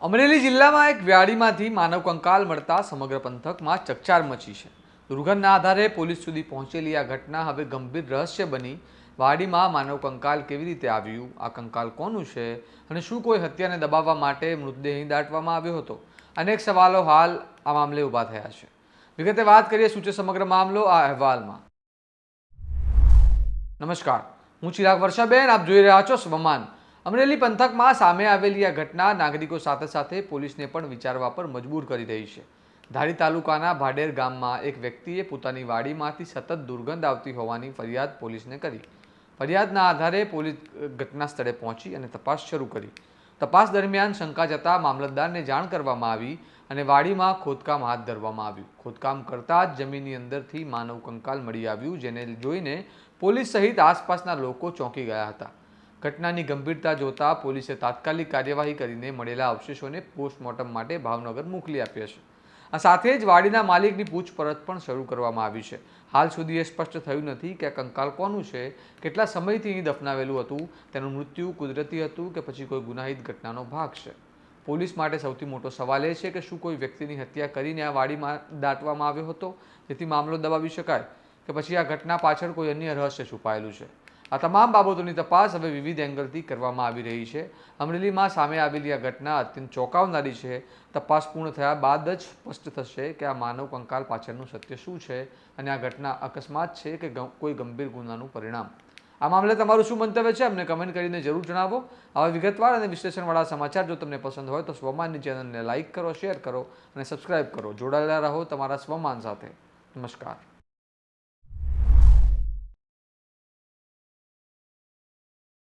અમરેલી જિલ્લામાં એક વ્યાડીમાંથી માનવ કંકાલ મળતા સમગ્ર પંથકમાં ચકચાર મચી છે। દુર્ગંધના આધારે પોલીસ સુધી પહોંચેલી આ ઘટના હવે ગંભીર રહસ્ય બની। વાડીમાં માનવ કંકાલ કેવી રીતે આવ્યું, આ કંકાલ કોનું છે અને શું કોઈ હત્યાને દબાવવા માટે મૃતદેહ અહીં દાટવામાં આવ્યો હતો? અનેક સવાલો હાલ આ મામલે ઊભા થયા છે। વિગતે વાત કરીએ શું છે સમગ્ર મામલો આ અહેવાલમાં। નમસ્કાર, હું ચિરાગ વર્ષાબેન, આપ જોઈ રહ્યા છો સ્વમાન। અમરેલી પંથકમાં સામે આવેલી આ ઘટના નાગરિકો સાથે સાથે પોલીસને પણ વિચારવા પર મજબૂર કરી રહી છે। ધારી તાલુકાના ભાડેર ગામમાં એક વ્યક્તિએ પોતાની વાડીમાંથી સતત દુર્ગંધ આવતી હોવાની ફરિયાદ પોલીસને કરી। ફરિયાદના આધારે પોલીસ ઘટના સ્થળે પહોંચી અને તપાસ શરૂ કરી। તપાસ દરમિયાન શંકા જતા મામલતદારને જાણ કરવામાં આવી અને વાડીમાં ખોદકામ હાથ ધરવામાં આવ્યું। ખોદકામ કરતા જ જમીનની અંદરથી માનવ કંકાલ મળી આવ્યું, જેને જોઈને પોલીસ સહિત આસપાસના લોકો ચોંકી ગયા હતા। ઘટનાની ગંભીરતા જોતા પોલીસે તાત્કાલિક કાર્યવાહી કરીને મળેલા અવશેષોને પોસ્ટમોર્ટમ માટે ભાવનગર મોકલી આપ્યા છે। આ સાથે જ વાડીના માલિકની પૂછપરછ પણ શરૂ કરવામાં આવી છે। હાલ સુધી એ સ્પષ્ટ થયું નથી કે આ કંકાલ કોનું છે, કેટલા સમયથી અહીં દફનાવેલું હતું, તેનું મૃત્યુ કુદરતી હતું કે પછી કોઈ ગુનાહિત ઘટનાનો ભાગ છે। પોલીસ માટે સૌથી મોટો સવાલ એ છે કે શું કોઈ વ્યક્તિની હત્યા કરીને આ વાડીમાં દાટવામાં આવ્યો હતો જેથી મામલો દબાવી શકાય, કે પછી આ ઘટના પાછળ કોઈ અન્ય રહસ્ય છુપાયેલું છે? આ તમામ બાબતોની તપાસ હવે વિવિધ એંગલથી કરવામાં આવી રહી છે। અમરેલીમાં સામે આવેલી આ ઘટના અત્યંત ચોંકાવનારી છે। તપાસ પૂર્ણ થયા બાદ જ સ્પષ્ટ થશે કે આ માનવ કંકાલ પાછળનું સત્ય શું છે અને આ ઘટના અકસ્માત છે કે કોઈ ગંભીર ગુનાનું પરિણામ। આ મામલે તમારું શું મંતવ્ય છે અમને કમેન્ટ કરીને જરૂર જણાવો। આવા વિગતવાર અને વિશ્લેષણવાળા સમાચાર જો તમને પસંદ હોય તો સ્વમાનની ચેનલને લાઇક કરો, શેર કરો અને સબસ્ક્રાઇબ કરો। જોડાયેલા રહો તમારા સ્વમાન સાથે। નમસ્કાર।